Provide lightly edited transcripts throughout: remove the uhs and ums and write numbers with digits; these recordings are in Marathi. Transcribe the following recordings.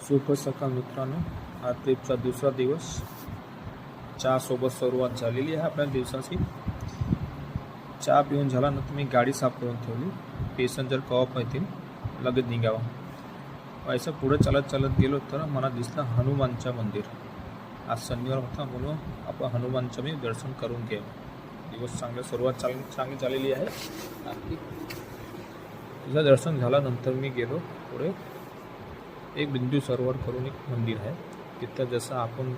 शुभ सकाळ मित्रांनो, हा ट्रिपचा दुसरा दिवस. चहासोबत सुरुवात झालेली आहे आपल्या दिवसाची. चहा पिऊन झाल्यानंतर मी गाडी साफ करून ठेवली. पॅसेंजर कवा येतील लगेच निघावं. व्हायचं पुढे चालत चालत गेलो तर मला दिसलं हनुमानचं मंदिर. आज शनिवार होता म्हणून आपण हनुमानचं मी दर्शन करून घ्यावं. दिवस सुरुवात चांगली झालेली आहे. तुझं दर्शन झाल्यानंतर मी गेलो पुढे. एक बिंदू सरोवर करून एक मंदिर आहे. तिथं जसं आपण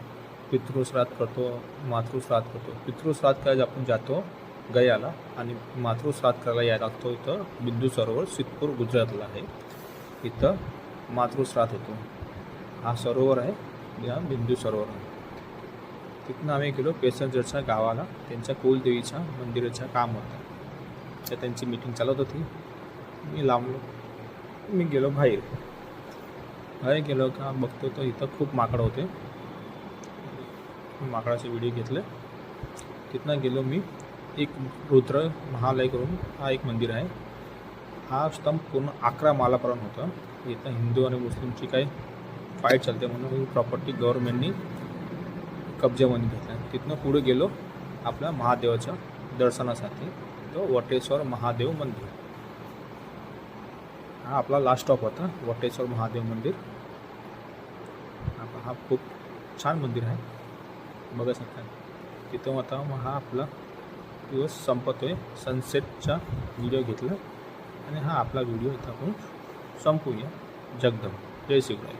पितृश्राद्ध करतो, मातृश्राद्ध करतो. पितृश्राद्ध करायला आपण जातो गयाला आणि मातृश्राद्ध करायला यायला लागतो इथं बिंदू सरोवर, सिद्धपूर गुजरातला आहे. इथं मातृश्राद्ध होतो. हा सरोवर आहे, या बिंदू सरोवर आहे. तिथून आम्ही गेलो पॅसेंजरच्या गावाला. त्यांच्या कुलदेवीच्या मंदिराचं काम होतं, तर त्यांची मीटिंग चालत होती. मी गेलो बाहेर गेलो का बघतो तर इथं खूप माकड होते. माकडाचे व्हिडिओ घेतले. तिथनं गेलो मी. एक रुद्र महालय करून हा एक मंदिर आहे. हा स्तंभ पूर्ण 11 मालापर्यंत होतं. इथं हिंदू आणि मुस्लिमची काही फाईट चालते म्हणून ही प्रॉपर्टी गव्हर्नमेंटनी कब्जामध्ये घेतला. तिथनं पुढे गेलो आपल्या महादेवाच्या दर्शनासाठी. तो वटेश्वर महादेव मंदिर. हा आपला लास्ट स्टॉप होता, वटेश्वर महादेव मंदिर. हा खूप छान मंदिर आहे, बघा शकता. तिथं आता हा आपला दिवस संपतोय. सनसेटचा व्हिडिओ घेतला आणि हा आपला व्हिडिओ इथं आपण संपूया. जगदंब. जय शिवराय.